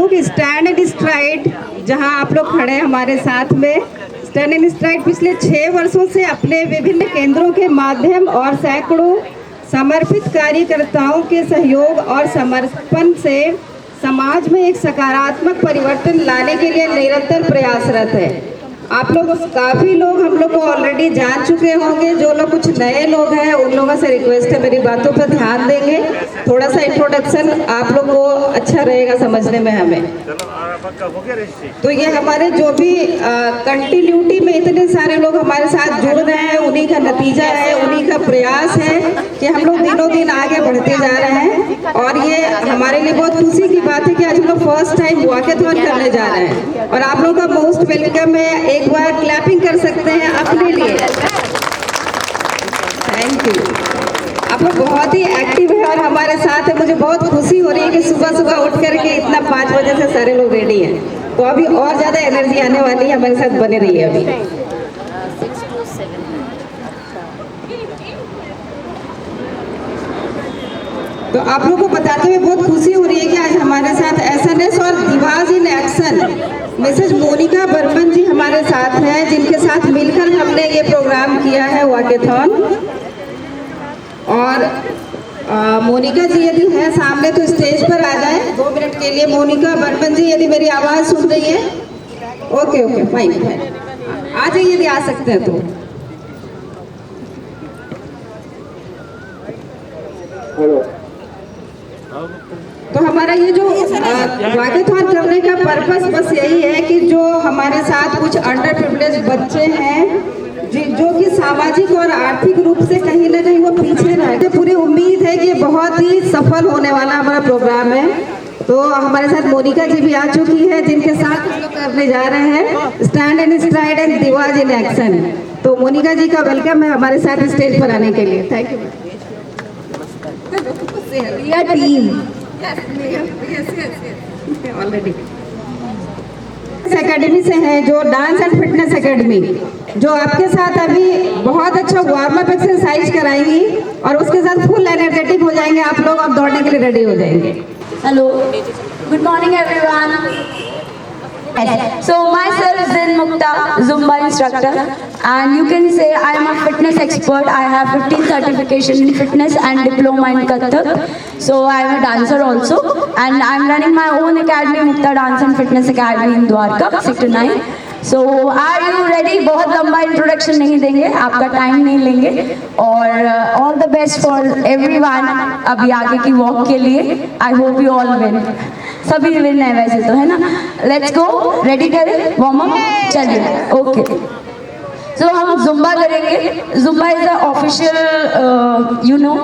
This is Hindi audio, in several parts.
हूँ कि स्टैंड एंड स्ट्राइड, जहाँ आप लोग खड़े हैं हमारे साथ में, स्टैंड एंड स्ट्राइड पिछले 6 वर्षों से अपने विभिन्न केंद्रों के माध्यम और सैकड़ों समर्पित कार्यकर्ताओं के सहयोग और समर्पण से समाज में एक सकारात्मक परिवर्तन लाने के लिए निरंतर प्रयासरत है। आप लोग काफ़ी लोग हम लोग को ऑलरेडी जान चुके होंगे। जो लोग कुछ नए लोग हैं उन लोगों से रिक्वेस्ट है मेरी बातों पर ध्यान देंगे। थोड़ा सा इंट्रोडक्शन आप लोग को अच्छा रहेगा समझने में हमें। तो ये हमारे जो भी कंटिन्यूटी में इतने सारे लोग हमारे साथ जुड़ रहे हैं, उन्हीं का नतीजा है, उन्हीं का प्रयास है कि हम लोग दिनों दिन आगे बढ़ते जा रहे हैं। और ये हमारे लिए बहुत खुशी की बात है कि आज हम लोग फर्स्ट टाइम वॉकेथॉन करने जा रहे हैं और आप लोगों का मोस्ट वेलकम है। एक बार क्लैपिंग कर सकते हैं अपने लिए। Thank you. आप लोग बहुत ही एक्टिव है और हमारे साथ है। मुझे बहुत खुशी हो रही है कि सुबह सुबह उठ करके इतना 5 बजे से सारे लोग रेडी हैं। तो अभी और ज़्यादा एनर्जी आने वाली है, हमारे साथ बने रहिए। अभी तो आप लोग को बताते हुए बहुत खुशी हो रही है कि आज हमारे साथ एसएनएस और divas in action Mrs Monika Barman ji हमारे साथ हैं, जिनके साथ मिलकर हमने ये प्रोग्राम किया है वॉकेथॉन। और मोनिका जी यदि है सामने तो स्टेज पर आ जाए 2 मिनट के लिए। मोनिका बर्मन जी यदि मेरी आवाज़ सुन रही है, ओके ओके फाइन फाइन, आ जाइए यदि आ सकते हैं तो। तो हमारा ये जो वॉकेथॉन करने का पर्पस बस यही है कि जो हमारे साथ कुछ अंडर प्रिविलेज बच्चे हैं जो कि सामाजिक और आर्थिक रूप से कहीं ना कहीं वो पीछे रहे, तो पूरी उम्मीद है कि बहुत ही सफल होने वाला हमारा प्रोग्राम है। तो हमारे साथ मोनिका जी भी आ चुकी है, जिनके साथ हम लोग करने जा रहे हैं stand and stride and divas in action. तो मोनिका जी का वेलकम है हमारे साथ स्टेज पर आने के लिए। Thank you. Team already academy से है, जो डांस एंड फिटनेस एकेडमी, जो आपके साथ अभी बहुत अच्छा वार्म अप एक्सरसाइज कराएंगी और उसके साथ फुल एनर्जेटिक हो जाएंगे आप लोग और दौड़ने के लिए रेडी हो जाएंगे। Hello, good morning everyone. So myself Zin Mukta, Zumba instructor, and you can say I am a fitness expert. I have 15 certification in fitness and diploma in Kathak. So I am a dancer also, and I am running my own academy, Mukta Dance and Fitness Academy in Dwarka, Sector 9. So are you ready? बहुत लंबा इंट्रोडक्शन नहीं देंगे, आपका टाइम नहीं लेंगे। और all the best for everyone अभी आगे की वॉक के लिए। I hope you all win. सभी विन है वैसे तो, है ना। लेट्स गो, रेडी करें, वार्म अप, चलिए। ओके, सो हम जुम्बा करेंगे। Zumba is the official you know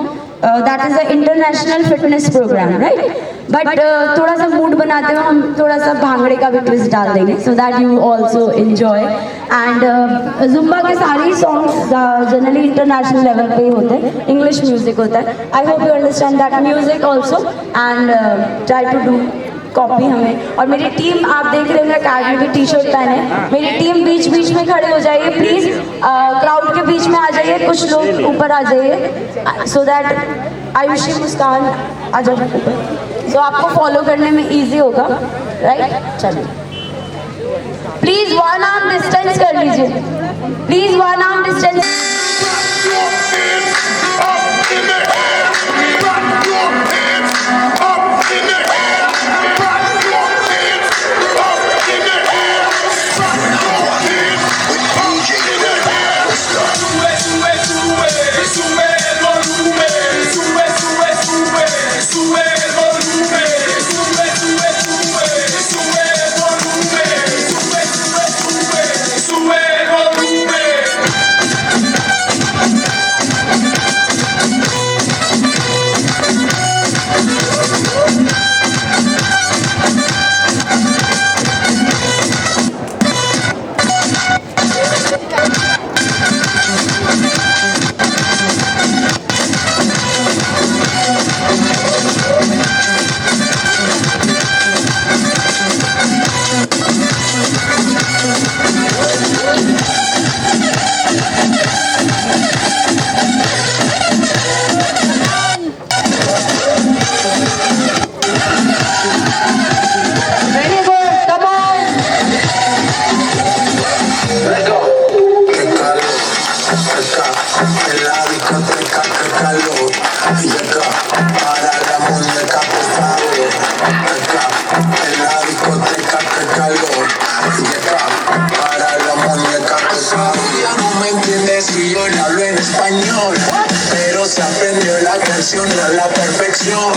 that is the international fitness program, right. But थोड़ा सा मूड बनाते हुए हम थोड़ा सा भांगड़े का भी ट्विस्ट डाल देंगे, so that you also enjoy. And Zumba के सारे सॉन्ग्स जनरली इंटरनेशनल लेवल पे ही होते हैं, इंग्लिश म्यूजिक होता है। I hope you understand that music also and try to do copy हमें। और मेरी टीम आप देख रहे होंगे अकेडमी की टी शर्ट पहने, मेरी टीम बीच बीच में खड़े हो जाइए प्लीज़, क्राउड के बीच में आ जाइए, कुछ लोग ऊपर आ जाइए सो दैट आयुषी मुस्कान आ जाओ ऊपर, सो आपको फॉलो करने में इजी होगा, राइट। चलिए प्लीज़ 1 आर्म डिस्टेंस कर लीजिए, please 1 arm distance. calor. Para la muñeca pesada. Ella no me entiende si yo le hablo en español, pero se aprendió la canción a la perfección.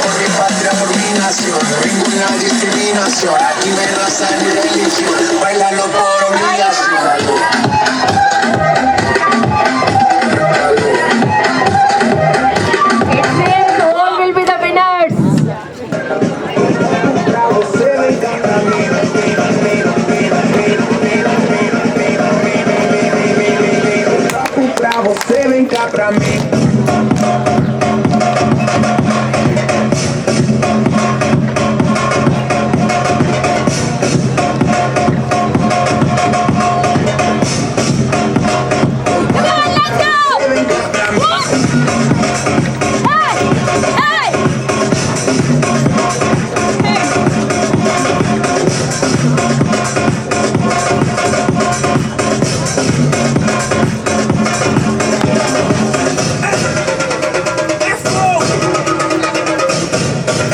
Por mi patria, por mi nación, ninguna discriminación. Aquí no hay raza ni religión, bailando por obligación. All will be the winners. Pra você, vem cá pra mim.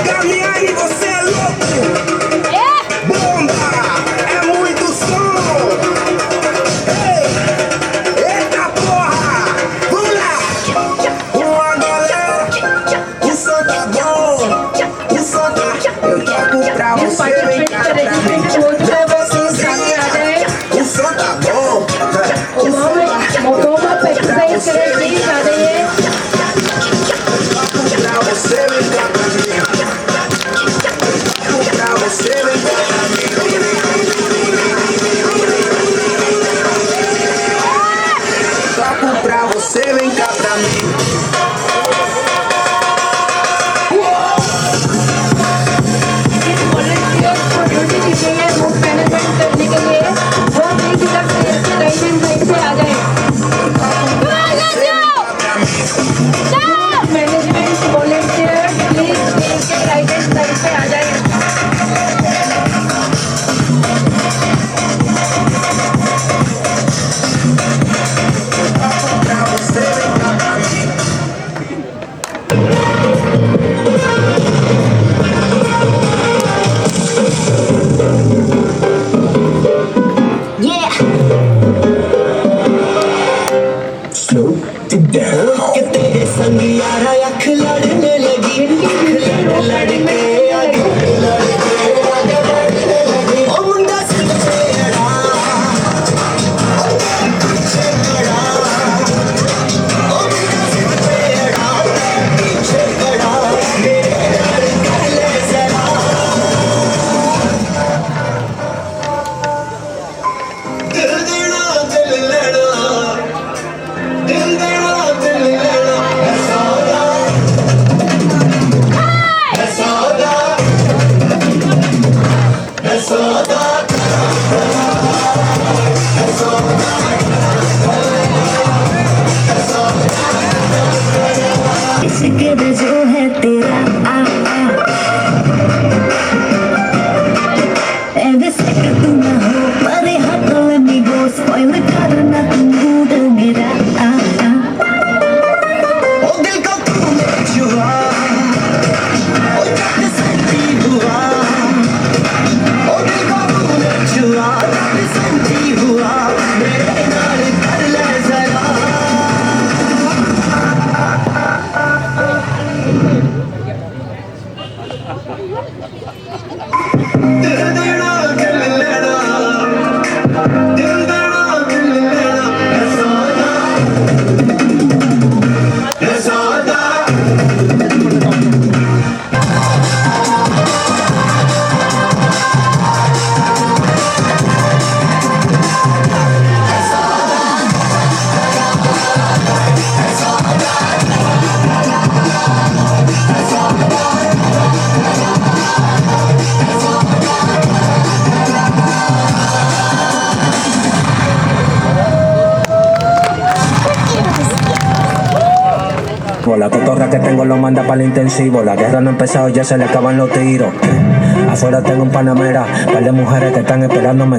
Gaviani, você é louco! Bomba! É muito som! Ei! Eita porra! Vamos lá! Uma galera! O som tá bom! O som tá... Eu toco pra você, vem cá pra mim! Leva sozinha! O som tá bom! O som tá bom! Pra você, vem cá pra mim! Pra você, vem cá pra mim! Toco pra você, vem cá pra mim! Volunteers को ड्यूटी दी गई है वोट मैनेजमेंट करने के लिए वो प्लीज इधर स्टेज के राइट हैंड साइड पे आ जाए। मैनेजमेंट वॉलंटियर्स प्लीज स्टेज के राइट हैंड साइड पे आ जाए। Pra você, vem cá pra mim! Slow it down. कि तेरे संग यारा अख लड़ने लगी, लड़के आगे बढ़ने लगी। ओ मुंडा सिंह छेड़ा, पीछे खड़ा। ओ मुंडा सिंह छेड़ा, पीछे खड़ा। मेरे प्यार कर ले जरा। दिल देना दिल लेना, दिल देना दिल लेना। है सौदा, है सौदा, है सौदा। इसके भी जो है तेरा Every second तू ना हो पर हट let me go spoil करना तू मूड मेरा ओ दिल को तूने छुआ, ओ जान संती हुआ। ओ दिल को तूने छुआ, जान संती हुआ। मेरे नाल कर ले जरा। दिल देना दिल लेना, दिल देना दिल लेना। है सौदा, है सौदा। La cotorra que tengo lo manda para el intensivo. La guerra no ha empezado, ya se le acaban los tiros. Afuera tengo un panamera, par de mujeres que están esperándome.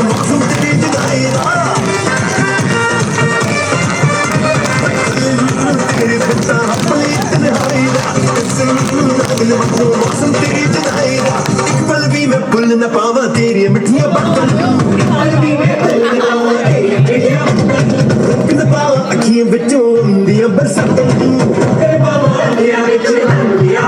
मौसम तेरी जुदाई दा एक पल भी मैं भुल न पावा तेरी मिठियां बातां रोक न पावा अखियां विचों दियां बरसातां तेरे बाबा अखियां विचों दियां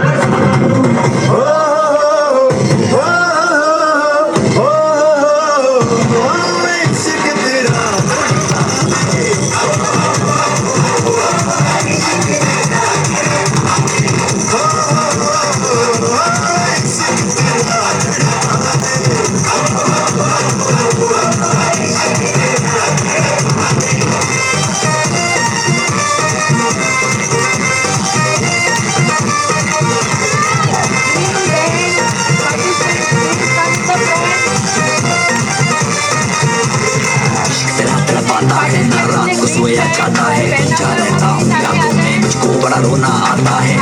सोया जाता है जा रहता हूँ यादों में मुझको बड़ा रोना आता है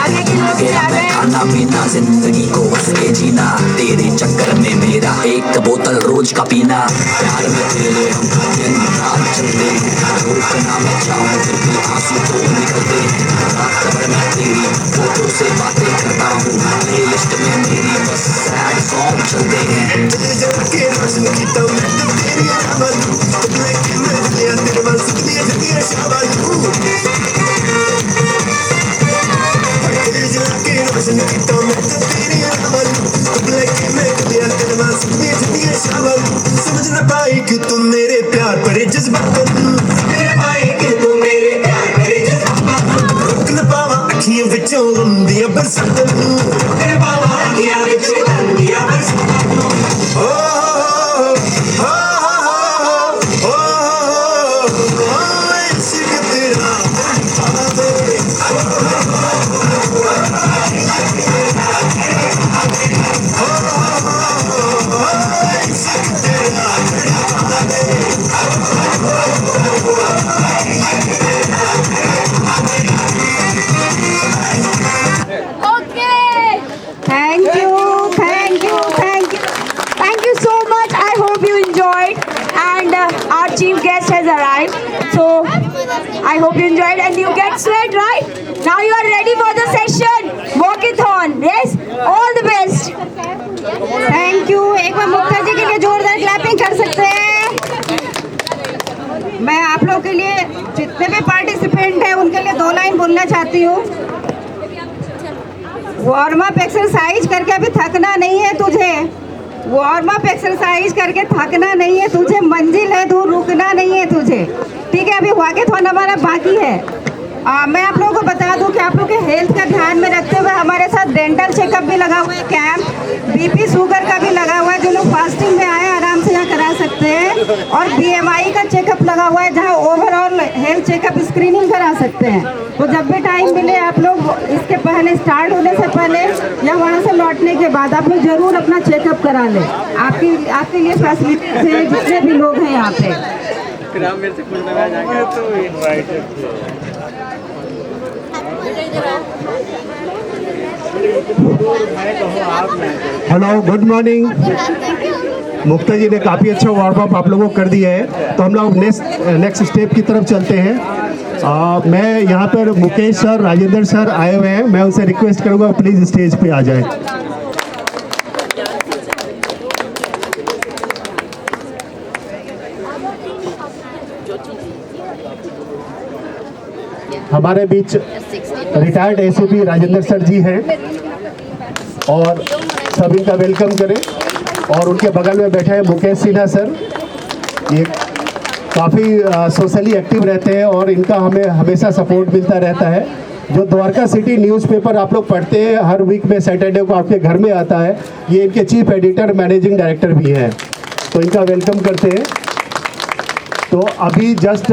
गया मैं खाना पीना जिंदगी को हंस के जीना तेरे चक्कर में मेरा एक बोतल रोज का पीना प्यार में तेरे हम दिन रात चलते हैं रोकना मैं चाहूँ फिर भी आंसू तो निकलते हैं रात भर मैं तेरी फोटो से बातें करता हूँ प्लेलिस्ट में मेरी बस सैड सॉन्ग चलते हैं के रोशन की तो मैं तो तेरी आवाज़ लेके मैं लिया तेरे बस दिए दिए शाबाश के रोशन की तो मैं तो तेरी आवाज़ लेके मैं लिया तेरे बस दिए शाबाश समझ न पाई कि तुम मेरे प्यार भरे जज्बात मेरे पाई कि तुम मेरे प्यार भरे जज्बात रोक न पावा अखियां विचों दियां बरसातां तेरे बाबा अखियां विचों दियां बरसातां Thank you so much. I hope you enjoyed, and our chief guest has arrived. So I hope you enjoyed, and you get sweat, right? Now you are ready for the session. Walkathon. Yes, all the best. Thank you. एक बार मुक्ता जी के लिए जोरदार क्लैपिंग कर सकते हैं। मैं आप लोग के लिए जितने भी पार्टिसिपेंट हैं उनके लिए 2 लाइन बोलना चाहती हूँ। वार्म अप एक्सरसाइज करके अभी थकना नहीं है तुझे, वार्म अप एक्सरसाइज करके थकना नहीं है तुझे, मंजिल है दूर रुकना नहीं है तुझे, ठीक है। अभी वॉकेथॉन हमारा बाकी है। मैं आप लोगों को बता दूं कि आप लोग के हेल्थ का ध्यान में रखते हुए हमारे साथ डेंटल चेकअप भी लगा हुआ है, कैंप बीपी शुगर का भी लगा हुआ है। जो लोग फास्टिंग में आए आराम से यहाँ करा सकते हैं, और BMI का चेकअप लगा हुआ है जहाँ ओवरऑल हेल्थ चेकअप स्क्रीनिंग करा सकते हैं। तो जब भी टाइम मिले आप लोग इसके पहले, स्टार्ट होने से पहले या वहाँ से लौटने के बाद आप लोग जरूर अपना चेकअप करा लें। आपके लिए फैसिलिटीज है जितने भी लोग हैं यहाँ पे। Hello, good morning. Mukta ji ने काफ़ी अच्छा वार्म अप आप लोगों को कर दिया है, तो हम लोग नेक्स्ट स्टेप की तरफ चलते हैं। मैं यहाँ पर मुकेश सर, राजेंद्र सर आए हुए हैं, मैं उनसे रिक्वेस्ट करूँगा प्लीज़ स्टेज पे आ जाए। हमारे बीच रिटायर्ड एसओपी राजेंद्र सर जी हैं, और सभी का वेलकम करें। और उनके बगल में बैठे हैं मुकेश सिन्हा सर, ये काफ़ी सोशली एक्टिव रहते हैं और इनका हमें हमेशा सपोर्ट मिलता रहता है। जो द्वारका सिटी न्यूज़पेपर आप लोग पढ़ते हैं, हर वीक में सैटरडे को आपके घर में आता है, ये इनके चीफ एडिटर मैनेजिंग डायरेक्टर भी हैं, तो इनका वेलकम करते हैं। तो अभी जस्ट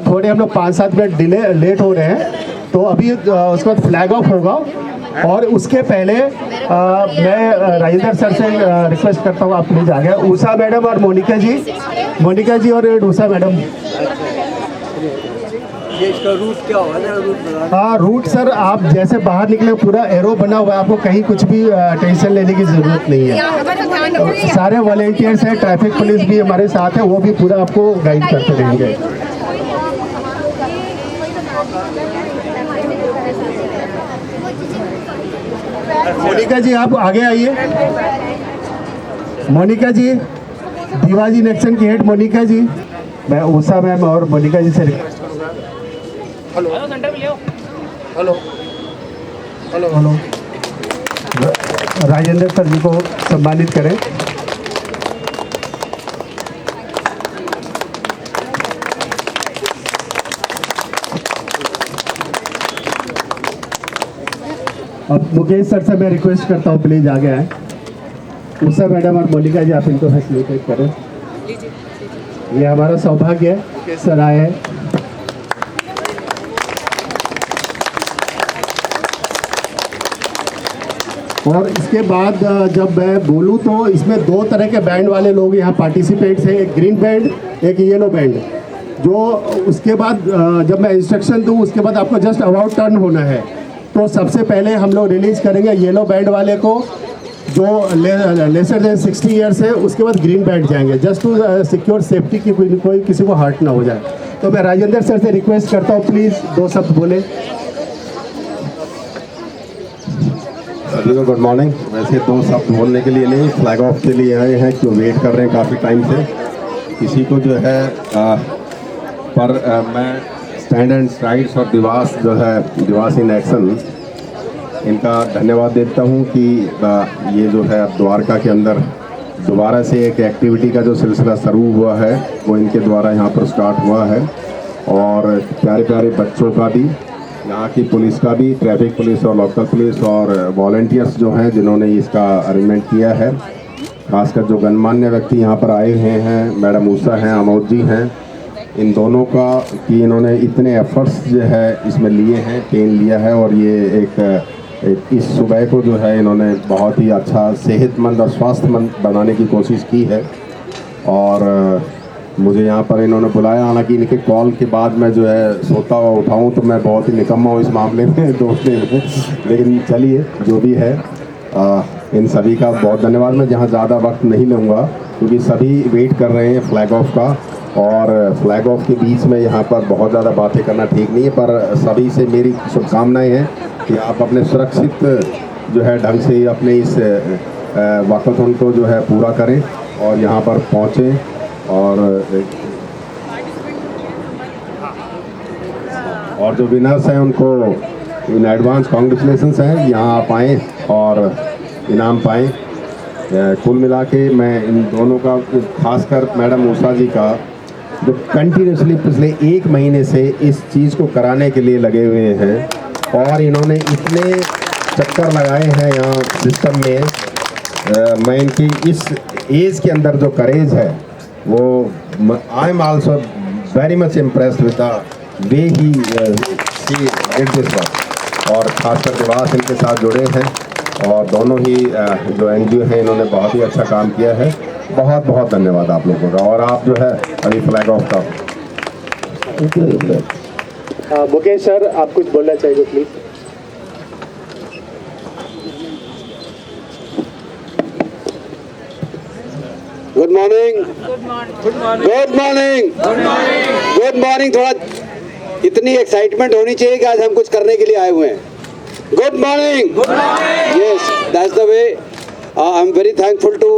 थोड़े हम लोग 5-7 मिनट लेट हो रहे हैं, तो अभी उसके बाद फ्लैग ऑफ होगा, और उसके पहले मैं राजेंद्र सर से रिक्वेस्ट करता हूँ आप प्लीज़ आ गए। उषा मैडम और मोनिका जी और उषा मैडम, ये इसका रूट क्या होगा ना, रूट बता दो। हाँ, रूट सर आप जैसे बाहर निकले पूरा एरो बना हुआ है, आपको कहीं कुछ भी टेंशन लेने की ज़रूरत नहीं है। सारे वॉलेंटियर्स हैं, ट्रैफिक पुलिस भी हमारे साथ है, वो भी पूरा आपको गाइड करते रहेंगे। मोनिका जी आप आगे आइए। मोनिका जी, दीवाजी नेक्सन की हेड मोनिका जी, मैं उषा मैम और मोनिका जी से रिक्वेस्ट करूँगा। Hello hello hello hello, Rajendra sir ji को सम्मानित करें। अब मुकेश सर से मैं रिक्वेस्ट करता हूँ प्लीज आगे आए। उषा मैडम और मोनिका जी आप इनको फैसिलिटेट करें। ये हमारा सौभाग्य है मुकेश सर आए हैं। और इसके बाद जब मैं बोलूँ तो इसमें 2 तरह के बैंड वाले लोग यहाँ पार्टिसिपेंट्स हैं, एक ग्रीन बैंड एक येलो बैंड। जो उसके बाद जब मैं इंस्ट्रक्शन दूँ उसके बाद आपको जस्ट अबाउट टर्न होना है। तो सबसे पहले हम लोग रिलीज करेंगे येलो बैंड वाले को जो लेसर देन 60 ईयर्स है, उसके बाद ग्रीन बैंड जाएंगे जस्ट टू सिक्योर सेफ्टी की कोई किसी को हर्ट ना हो जाए। तो मैं राजेंद्र सर से रिक्वेस्ट करता हूँ प्लीज़ 2 शब्द बोले। सभी को गुड मॉर्निंग। वैसे 2 शब्द बोलने के लिए नहीं, फ्लैग ऑफ के लिए आए हैं क्यों वेट कर रहे हैं काफ़ी टाइम से। किसी को जो है मैं स्टैंड एंड स्ट्राइड्स और दिवास जो है दिवास इन एक्शन, इनका धन्यवाद देता हूँ कि ये जो है द्वारका के अंदर दोबारा से एक एक्टिविटी का जो सिलसिला शुरू हुआ है वो इनके द्वारा यहाँ पर स्टार्ट हुआ है। और प्यारे प्यारे बच्चों का भी, यहाँ की पुलिस का भी, ट्रैफिक पुलिस और लोकल पुलिस और वॉलंटियर्स जो हैं जिन्होंने इसका अरेंजमेंट किया है, खासकर जो गणमान्य व्यक्ति यहाँ पर आए हुए हैं, मैडम उषा हैं, अमोद जी हैं, इन दोनों का कि इन्होंने इतने एफर्ट्स जो है इसमें लिए हैं, पेन लिया है। और ये एक इस सुबह को जो है इन्होंने बहुत ही अच्छा सेहतमंद और स्वास्थ्यमंद बनाने की कोशिश की है। और मुझे यहाँ पर इन्होंने बुलाया, हालांकि इनके कॉल के बाद मैं जो है सोता हुआ उठाऊँ तो मैं बहुत ही निकम्मा हूँ इस मामले में दोस्ती में, लेकिन चलिए जो भी है। इन सभी का बहुत धन्यवाद। मैं जहाँ ज़्यादा वक्त नहीं लूँगा क्योंकि सभी वेट कर रहे हैं फ्लैग ऑफ का, और फ्लैग ऑफ के बीच में यहाँ पर बहुत ज़्यादा बातें करना ठीक नहीं है। पर सभी से मेरी शुभकामनाएं हैं कि आप अपने सुरक्षित जो है ढंग से अपने इस वाकथॉन को जो है पूरा करें और यहाँ पर पहुँचें। और जो विनर्स हैं उनको इन एडवांस कॉन्ग्रेचुलेशंस हैं, यहाँ आप आएँ और इनाम पाएँ। कुल मिला के मैं इन दोनों का, खासकर मैडम उषा जी का जो कंटिन्यूसली पिछले 1 महीने से इस चीज़ को कराने के लिए लगे हुए हैं और इन्होंने इतने चक्कर लगाए हैं यहाँ सिस्टम में। मैं इनकी इस एज के अंदर जो करेज है वो I am also very much impressed with the way he did this work. और खासकर दिवास इनके साथ जुड़े हैं और दोनों ही जो एनजीओ हैं इन्होंने बहुत ही अच्छा काम किया है। बहुत बहुत धन्यवाद आप लोगों का। और आप जो है अभी फ्लैग ऑफ का मुकेश सर आप कुछ बोलना चाहिए please. Good morning. Good morning. Good morning. थोड़ा इतनी एक्साइटमेंट होनी चाहिए कि आज हम कुछ करने के लिए आए हुए हैं। Good morning. Good morning. Yes, that's the way. I'm very thankful to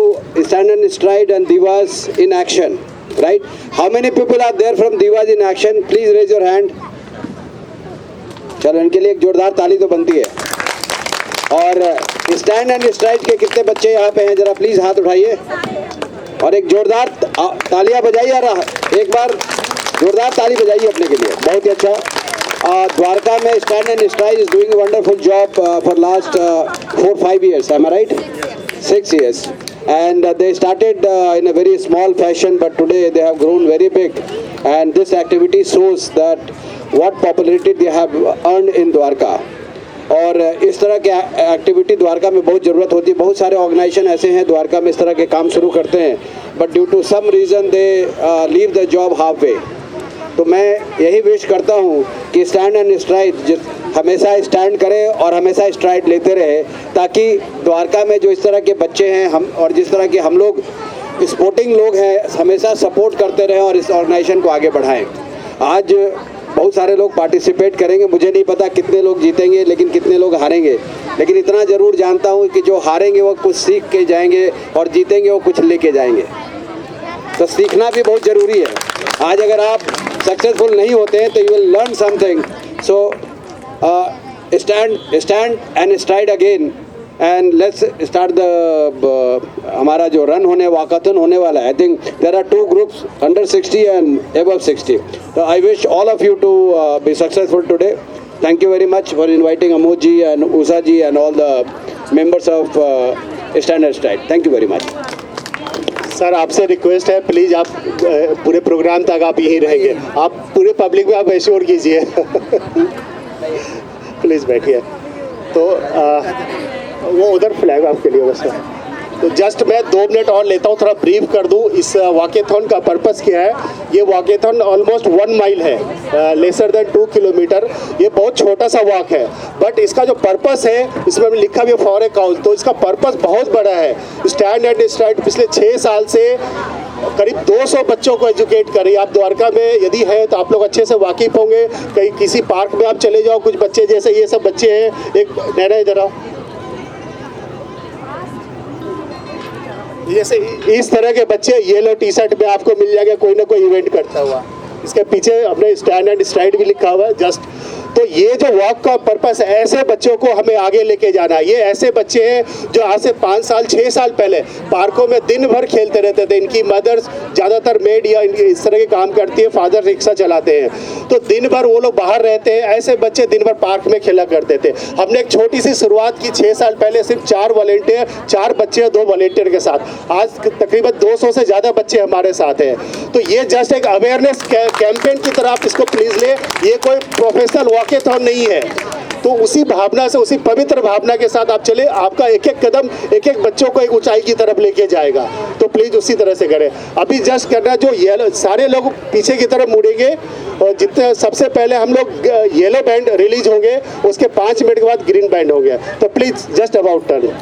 Stand and Stride and Divas in Action. Right? How many people are there from Divas in Action? Please raise your hand. चलो इनके लिए एक जोरदार ताली तो बनती है। और Stand and Stride के कितने बच्चे यहाँ पे हैं, जरा प्लीज हाथ उठाइए और एक जोरदार तालियां बजाइए। यार एक बार जोरदार ताली बजाइए अपने के लिए। बहुत ही अच्छा। Dwarka में Stand and Stride is doing a wonderful job for last 4-5 years. Am I right? 6 years. And they started in a very small fashion, but today they have grown very big. And this activity shows that what popularity they have earned in Dwarka. और इस तरह के एक्टिविटी द्वारका में बहुत ज़रूरत होती है। बहुत सारे ऑर्गेनाइजेशन ऐसे हैं द्वारका में इस तरह के काम शुरू करते हैं, but due to some reason they leave the job halfway. तो मैं यही विश करता हूँ कि स्टैंड एंड स्ट्राइड हमेशा स्टैंड करे और हमेशा स्ट्राइड लेते रहे, ताकि द्वारका में जो इस तरह के बच्चे हैं हम और जिस तरह के हम लोग स्पोर्टिंग लोग हैं हमेशा सपोर्ट करते रहें और इस ऑर्गेनाइजेशन को आगे बढ़ाएं। आज बहुत सारे लोग पार्टिसिपेट करेंगे, मुझे नहीं पता कितने लोग जीतेंगे लेकिन कितने लोग हारेंगे, लेकिन इतना ज़रूर जानता हूँ कि जो हारेंगे वो कुछ सीख के जाएंगे और जीतेंगे वो कुछ लेके जाएंगे। तो सीखना भी बहुत ज़रूरी है। आज अगर आप सक्सेसफुल नहीं होते हैं तो you will learn something. So stand and stride again and let's start the हमारा जो रन वॉकाथन होने वाला है। I think there are 2 groups under 60 and above 60. So I wish all of you to be successful today. Thank you very much for inviting Amod ji and Usha ji and all the members of Stand and Stride. Thank you very much. Sir आपसे रिक्वेस्ट है, प्लीज़ आप पूरे प्रोग्राम तक आप यहीं रहेंगे, आप पूरे पब्लिक में आप एश्योर कीजिए। प्लीज़ बैठिए। तो वो उधर फ्लैग आपके लिए बस है। तो जस्ट मैं 2 मिनट और लेता हूँ, थोड़ा ब्रीफ कर दूँ इस वॉकेथॉन का पर्पस क्या है। ये वॉकेथॉन ऑलमोस्ट 1 माइल है, लेसर देन 2 किलोमीटर। ये बहुत छोटा सा वॉक है, बट इसका जो पर्पस है इसमें लिखा भी है फॉर ए काउज, तो इसका पर्पस बहुत बड़ा है। स्टैंड एंड स्ट्राइड पिछले 6 साल से करीब 200 बच्चों को एजुकेट कर रही है। आप द्वारका में यदि है तो आप लोग अच्छे से वाकिफ होंगे। कहीं किसी पार्क में आप चले जाओ, कुछ बच्चे जैसे ये सब बच्चे हैं, एक नैना इधर आओ, जैसे इस तरह के बच्चे येलो टी शर्ट में आपको मिल जाएगा कोई ना कोई इवेंट करता हुआ। इसके पीछे अपने स्टैंड एंड स्ट्राइड भी लिखा हुआ है जस्ट। तो ये जो वॉक का पर्पस है, ऐसे बच्चों को हमें आगे लेके जाना है। ये ऐसे बच्चे हैं जो आज से 5 साल 6 साल पहले पार्कों में दिन भर खेलते रहते थे। इनकी मदर्स ज़्यादातर मेड या इस तरह के काम करती है, फादर रिक्शा चलाते हैं, तो दिन भर वो लोग बाहर रहते हैं। ऐसे बच्चे दिन भर पार्क में खेला करते थे। हमने एक छोटी सी शुरुआत की 6 साल पहले, सिर्फ 4 वॉलेंटियर, 4 बच्चे और 2 वॉलेंटियर के साथ। आज तकरीबन 200 से ज़्यादा बच्चे हमारे साथ हैं। तो ये जस्ट एक अवेयरनेस कैंपेन की तरह आप इसको प्लीज़ ले। ये कोई प्रोफेशनल वॉकेथॉन नहीं है। तो उसी भावना से, उसी पवित्र भावना के साथ आप चले। आपका एक एक कदम एक एक बच्चों को एक ऊंचाई की तरफ लेके जाएगा। तो प्लीज़ उसी तरह से करें। अभी जस्ट करना, जो येलो, सारे लोग पीछे की तरफ मुड़ेंगे और जितने सबसे पहले हम लोग येलो बैंड रिलीज होंगे, उसके 5 मिनट के बाद ग्रीन बैंड होंगे। तो प्लीज़ जस्ट अबाउट टर्न।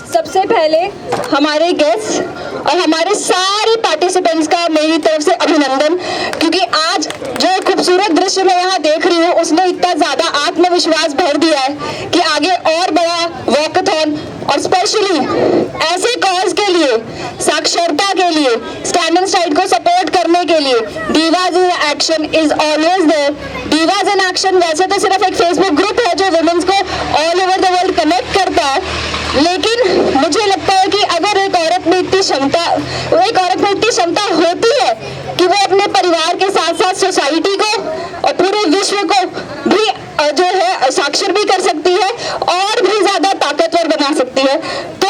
सबसे पहले हमारे गेस्ट और हमारे सारे पार्टिसिपेंट्स का मेरी तरफ से अभिनंदन, क्योंकि आज जो खूबसूरत दृश्य मैं यहाँ देख रही हूँ उसने इतना ज़्यादा आत्मविश्वास भर दिया है कि आगे और बड़ा वॉकथॉन और स्पेशली ऐसे कॉज के लिए, साक्षरता के लिए, स्टैंड एंड स्ट्राइड को सपोर्ट करने के लिए divas in action is always there. Divas in action वैसे तो सिर्फ एक फेसबुक ग्रुप है जो वुमेन्स को all over the world connect करता है, लेकिन मुझे लगता है कि अगर एक औरत में इतनी क्षमता होती है कि वो अपने परिवार के साथ साथ सोसाइटी को और पूरे विश्व को भी जो है साक्षर भी कर सकती है और भी ज्यादा ताकतवर बना सकती है, तो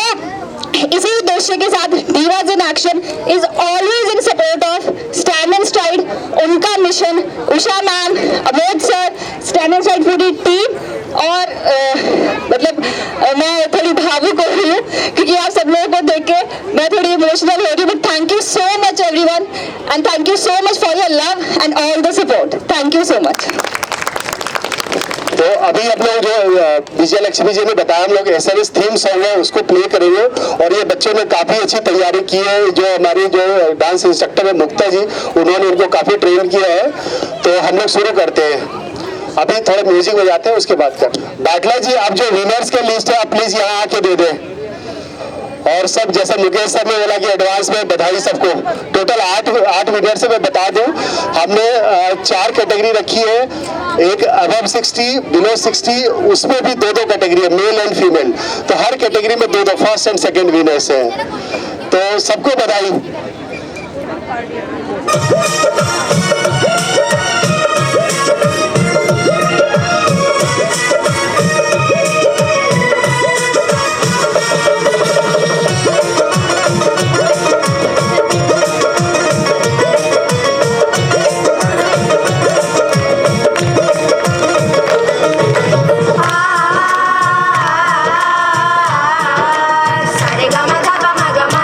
इसी उद्देश्य के साथ divas in action is always in support of stand and stride. उनका mission, Usha ma'am, Amod sir, stand and stride पूरी टीम और मैं थोड़ी भावुक हो रही हूँ क्योंकि आप सब लोगों को देख के मैं थोड़ी इमोशनल हो रही हूँ, but thank you so much everyone and thank you so much for your love and all the support. Thank you so much. तो अभी हम लोग जो विजय लक्ष्मी जी ने बताया, हम लोग एसएमएस थीम सॉन्ग है उसको प्ले करेंगे और ये बच्चों ने काफी अच्छी तैयारी की है। जो हमारी जो डांस इंस्ट्रक्टर है मुक्ता जी, उन्होंने उनको काफी ट्रेन किया है। तो हम लोग शुरू करते हैं, अभी थोड़ा म्यूजिक बजाते हैं उसके बाद कर। बाटला जी, आप जो विनर्स के लिस्ट है आप प्लीज यहाँ आके दे दें। और सब जैसे मुकेश सर ने बोला कि एडवांस में बधाई सबको। टोटल 8 विनर से मैं बता दूं, हमने 4 कैटेगरी रखी है, एक अबव 60, बिलो 60, उसमें भी 2 कैटेगरी है, मेल एंड फीमेल। तो हर कैटेगरी में 2 फर्स्ट एंड सेकंड विनर्स हैं, तो सबको बधाई। Sa re ga ma ga ba ma ga ma.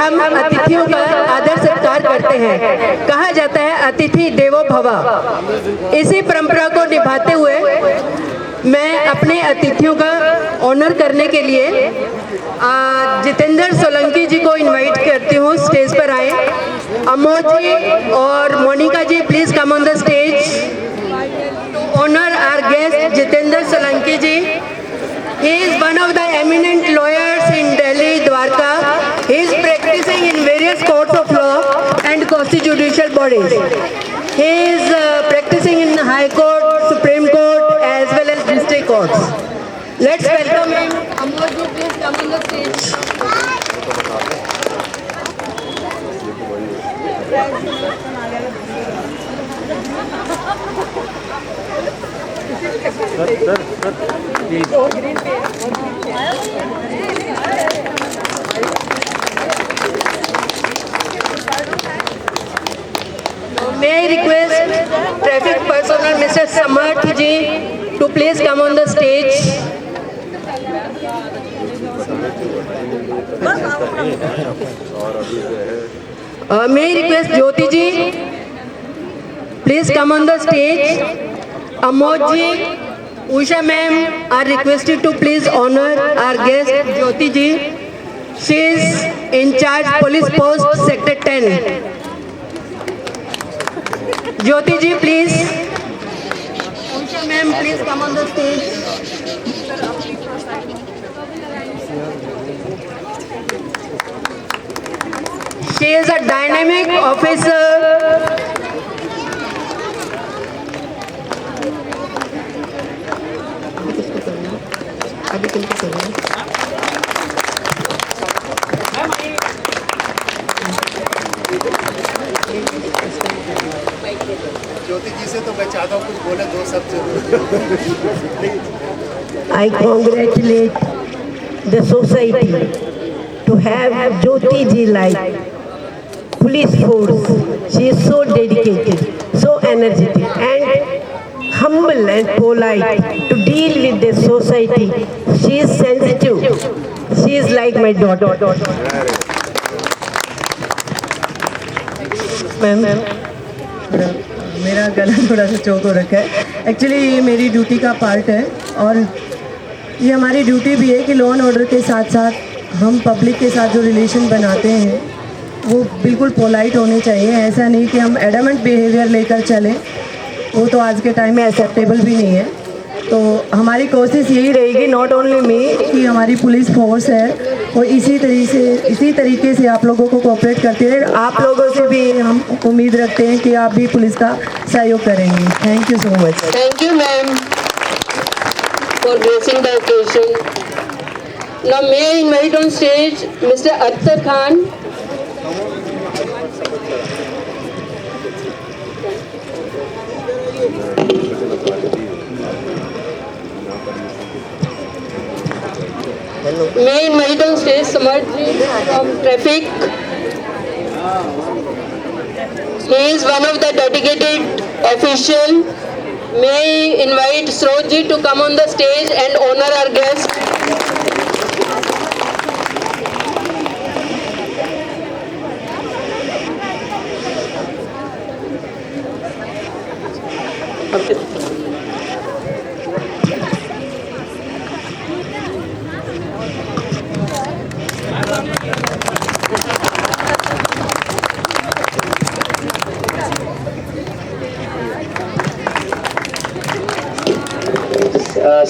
हम अतिथियों का आदर सत्कार करते हैं। कहा जाता है अतिथि देवो भव। इसी परंपरा को निभाते हुए मैं अपने अतिथियों का ऑनर करने के लिए जितेंद्र सोलंकी जी को इनवाइट करती हूँ, स्टेज पर आए। अमोद जी और Monika ji please come on the stage to honour our guest Jitendra Solanki ji. He is one of the eminent lawyers in Delhi, Dwarka. He is practicing in various courts of law and constitutional bodies. He is practicing in High Court, Supreme Court as well as district courts. Let's welcome him. Amod ji, please come on the stage. May I request traffic personnel Mr. Samarth ji to please come on the stage. May I request Jyoti ji, please come on the stage. Amod ji, Usha ma'am are requested to please honor our guest Jyoti ji. She is in charge police post sector 10. Jyoti ji, please. Usha ma'am, please come on the stage. She is a dynamic officer. ज्योति जी से तो मैं चाहता हूँ कुछ बोले, दो शब्द जरूर। I congratulate the society to have Jyoti ji like police force. She is so dedicated, so energetic and humble and polite to deal with the society. She is sensitive. She is like my daughter. Ma'am, मेरा गला थोड़ा सा चौक हो रखा है। एक्चुअली ये मेरी ड्यूटी का पार्ट है और ये हमारी ड्यूटी भी है कि लॉ एंड ऑर्डर के साथ साथ हम पब्लिक के साथ जो रिलेशन बनाते हैं वो बिल्कुल पोलाइट होने चाहिए। ऐसा नहीं कि हम एडमेंट बिहेवियर लेकर चलें, वो तो आज के टाइम में एक्सेप्टेबल भी नहीं है। तो हमारी कोशिश यही रहेगी, नॉट ओनली मी, कि हमारी पुलिस फोर्स है वो इसी तरीके से आप लोगों को कोऑपरेट करती रहे। आप लोगों से भी हम उम्मीद रखते हैं कि आप भी पुलिस का सहयोग करेंगे। Thank you so much. Thank you, ma'am, for gracing the occasion. Now, may I invite on stage Mr. Akhtar Khan. May I invite on stage Samarth ji from traffic. He is one of the dedicated official. May I invite Sroj ji to come on the stage and honor our guest.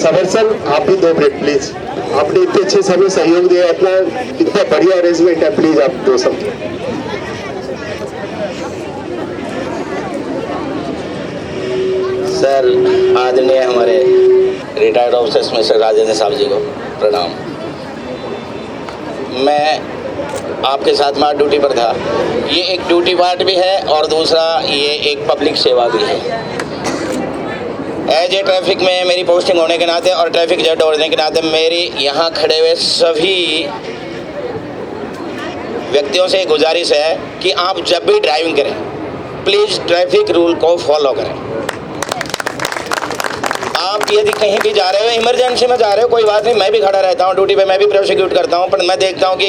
सबर सर, आप भी 2 मिनट प्लीज। आपने इतने अच्छे समय सहयोग दिया, इतना बढ़िया अरेंजमेंट है, प्लीज आप 2 शब्द। सर, आदरणीय हमारे रिटायर्ड ऑफिसर्स मिस्टर राजेंद्र साहब जी को प्रणाम। मैं आपके साथ में ड्यूटी पर था। ये एक ड्यूटी पार्ट भी है और दूसरा ये एक पब्लिक सेवा भी है। एज ए ट्रैफिक में मेरी पोस्टिंग होने के नाते और ट्रैफिक जज होने के नाते मेरी यहाँ खड़े हुए सभी व्यक्तियों से गुजारिश है कि आप जब भी ड्राइविंग करें प्लीज़ ट्रैफिक रूल को फॉलो करें। आप आप यदि कहीं भी जा रहे हो, इमरजेंसी में जा रहे हो, कोई बात नहीं, मैं भी खड़ा रहता हूँ ड्यूटी पे, मैं भी प्रोसिक्यूट करता हूँ, पर मैं देखता हूँ कि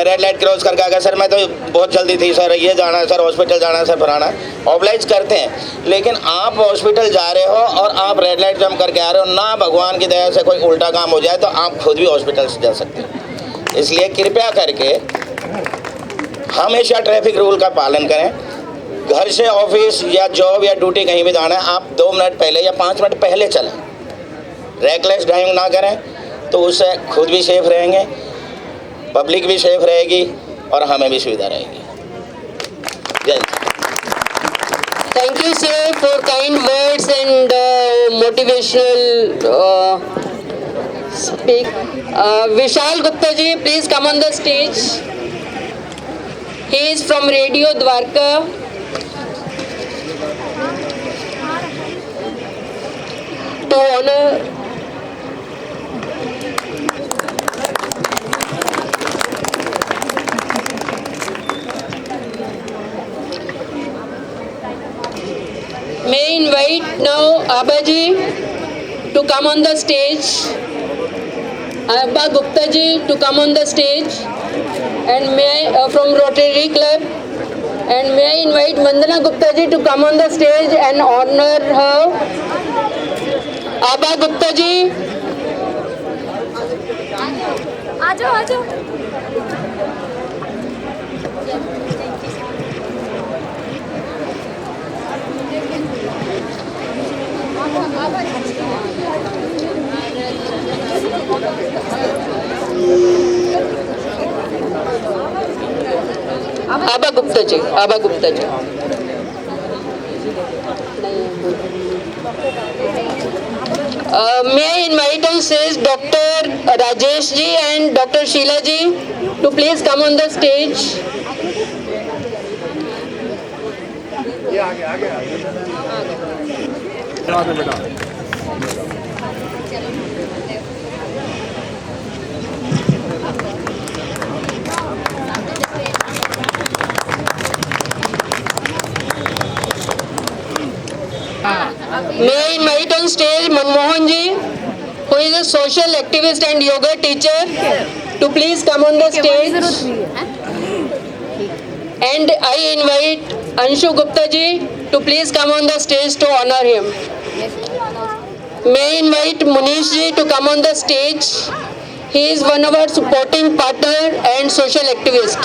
रेड लाइट क्रॉस करके आ गया, सर मैं तो बहुत जल्दी थी सर, ये जाना है सर, हॉस्पिटल जाना है सर, फलाना, ऑब्लाइज करते हैं। लेकिन आप हॉस्पिटल जा रहे हो और आप रेड लाइट जंप करके आ रहे हो, ना भगवान की दया से कोई उल्टा काम हो जाए तो आप खुद भी हॉस्पिटल से जा सकते हो। इसलिए कृपया करके हमेशा ट्रैफिक रूल का पालन करें। घर से ऑफिस या जॉब या ड्यूटी कहीं भी जाना है, आप 2 मिनट पहले या 5 मिनट पहले चलें। रेकलेस ड्राइविंग ना करें, तो उससे खुद भी सेफ रहेंगे, पब्लिक भी सेफ रहेगी और हमें भी सुविधा रहेगी। जय Hind. Thank you, sir, for kind words and motivational speak. Vishal Gupta ji, please come on the stage. He is from Radio Dwarka. To honor may I invite now Abaji to come on the stage. Abba Gupta ji to come on the stage, and may I, from Rotary Club, and may I invite Vandana Gupta ji to come on the stage and honor her. Abba Gupta ji. आजो आजो। Abba Gupta ji, Abba Gupta ji. May I invite on stage Dr. Rajesh ji and Dr. Sheila ji to please come on the stage. May I invite on stage Manmohan ji, who is a social activist and yoga teacher, to please come on the stage. And I invite Anshu Gupta ji to please come on the stage to honor him. May I invite Munish ji to come on the stage. He is one of our supporting partner and social activist.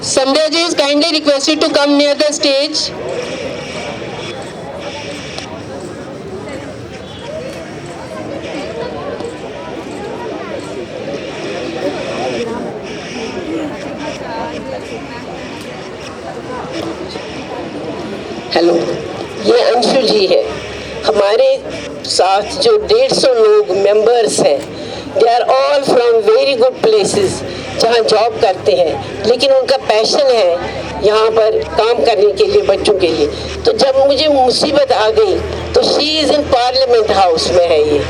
Sandhya ji is kindly requested to come near the stage. Hello, ये अंशु जी है। हमारे साथ जो 150 लोग मेंबर्स हैं, they are all from very good places जहाँ जॉब करते हैं, लेकिन उनका पैशन है यहाँ पर काम करने के लिए, बच्चों के लिए। तो जब मुझे मुसीबत आ गई तो she is in parliament house में है ये,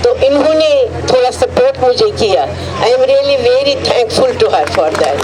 तो इन्होंने थोड़ा सपोर्ट मुझे किया। I am really very thankful to her for that.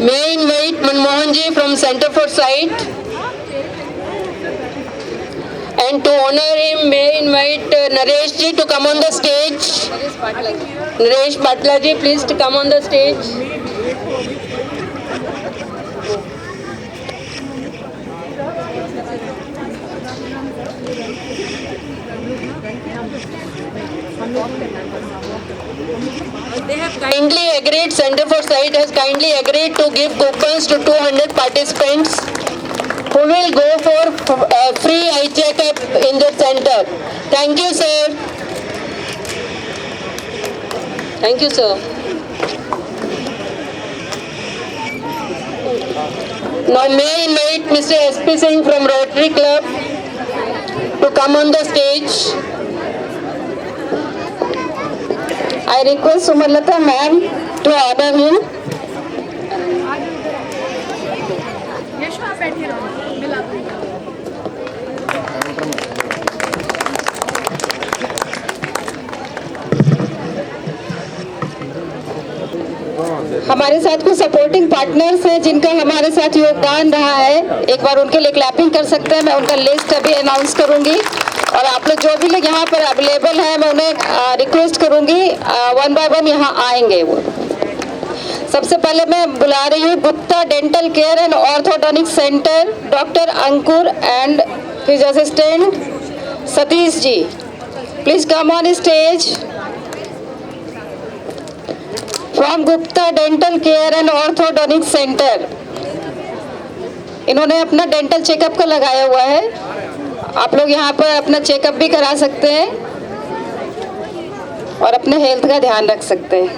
May I invite Manmohan ji from Center for Sight, and to honor him, may I invite Naresh ji to come on the stage. Naresh Patla ji, please to come on the stage. They have kindly agreed, Center for Sight has kindly agreed to give coupons to 200 participants who will go for free eye checkup in the center. Thank you, sir. Thank you, sir. Now may I invite Mr. S.P. Singh from Rotary Club to come on the stage. I request Sumalata ma'am to honor him. हमारे साथ कुछ सपोर्टिंग पार्टनर्स हैं जिनका हमारे साथ योगदान रहा है, एक बार उनके लिए क्लैपिंग कर सकते हैं। मैं उनका लिस्ट अभी अनाउंस करूंगी और आप लोग जो भी लोग यहाँ पर अवेलेबल हैं मैं उन्हें रिक्वेस्ट करूंगी वन बाय वन यहाँ आएंगे वो। सबसे पहले मैं बुला रही हूँ Gupta dental care and orthodontic centre, doctor Ankur and his assistant Satish ji, please come on stage from Gupta dental care and orthodontic centre. इन्होंने अपना डेंटल चेकअप का लगाया हुआ है, आप लोग यहाँ पर अपना चेकअप भी करा सकते हैं और अपने हेल्थ का ध्यान रख सकते हैं।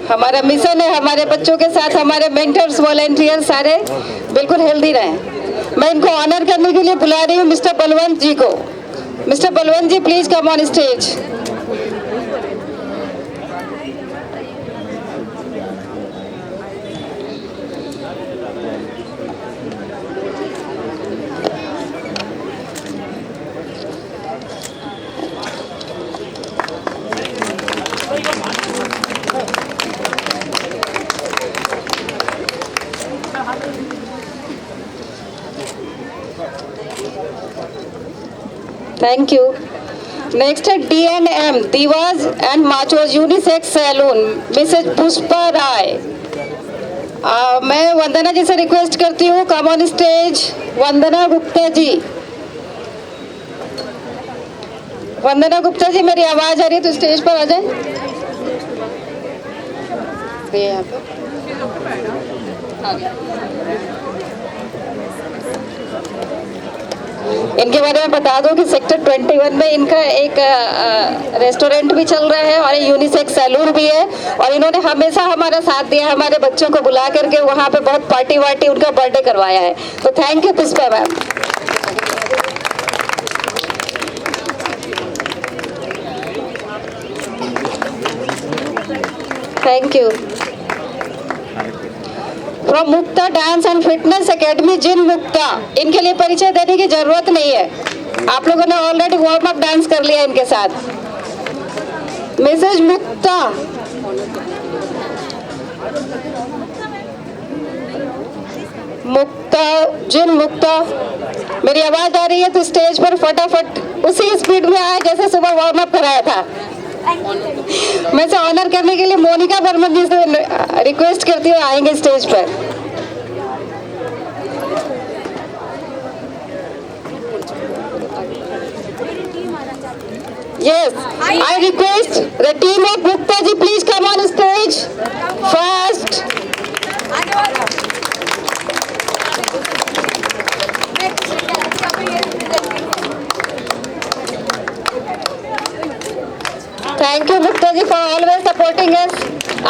हमारा मिशन है हमारे बच्चों के साथ हमारे मेंटर्स वॉलंटियर सारे बिल्कुल हेल्दी रहें। मैं इनको ऑनर करने के लिए बुला रही हूँ मिस्टर बलवंत जी को। Mister Balwant ji please come on stage. Thank you. Next है D&M Divas and Machos Unisex Saloon, Mrs. Pushpa राय। मैं वंदना जी से रिक्वेस्ट करती हूँ कम ऑन स्टेज। वंदना गुप्ता जी, वंदना गुप्ता जी मेरी आवाज आ रही है तो स्टेज पर आ जाए। यहाँ पे इनके बारे में बता दो कि सेक्टर 21 में इनका एक रेस्टोरेंट भी चल रहा है और यूनिसेक्स सैलून भी है और इन्होंने हमेशा हमारा साथ दिया, हमारे बच्चों को बुला करके वहाँ पे बहुत पार्टी वार्टी उनका बर्थडे करवाया है। तो thank you Pushpa ma'am. Thank you. From Mukta dance and fitness academy जिन मुक्ता, इनके लिए परिचय देने की जरूरत नहीं है, आप लोगों ने ऑलरेडी वार्म अप डांस कर लिया इनके साथ। मिसेज मुक्ता, मुक्ता जिन मुक्ता, मेरी आवाज आ रही है तो स्टेज पर फटाफट उसी स्पीड में आए जैसे सुबह वार्म अप कराया था। मैं से ऑनर करने के लिए मोनिका बर्मन जी से रिक्वेस्ट करती हूँ आएंगे स्टेज पर। Yes, I request the team of Gupta ji please come on stage first. Thank you Gupta ji for always supporting us.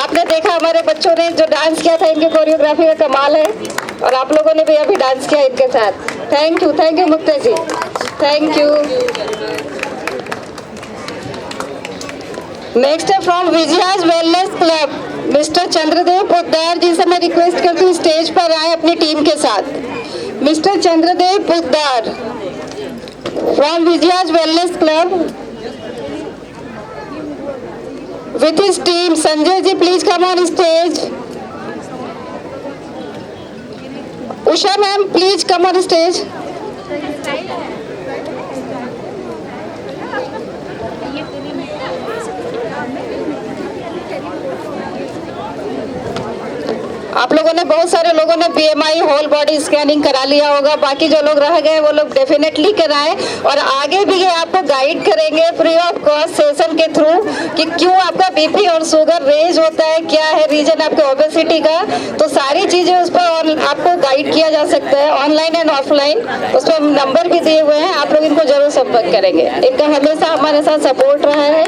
आपने देखा हमारे बच्चों ने जो डांस किया था, इनकी कोरियोग्राफी का कमाल है और आप लोगों ने भी अभी डांस किया इनके साथ। Thank you Gupta ji, thank you. Next है from Vijaya's wellness club, Mr Chandradev Poddar ji से मैं रिक्वेस्ट करती हूँ स्टेज पर आए अपनी टीम के साथ। Mr Chandradev Poddar from Vijaya's wellness club with his team. Sanjay ji please come on stage. Usha ma'am please come on stage. आप लोगों ने बहुत सारे लोगों ने BMI होल बॉडी स्कैनिंग करा लिया होगा, बाकी जो लोग रह गए वो लोग डेफिनेटली कराएं और आगे भी ये आपको गाइड करेंगे फ्री ऑफ कॉस्ट सेशन के थ्रू कि क्यों आपका BP और शुगर रेज होता है, क्या है रीजन आपके ओबेसिटी का। तो सारी चीजें उस पर आपको गाइड किया जा सकता है ऑनलाइन एंड ऑफलाइन, उस पर नंबर भी दिए हुए हैं, आप लोग इनको जरूर संपर्क करेंगे। इनका हमेशा हमारे साथ सपोर्ट रहा है।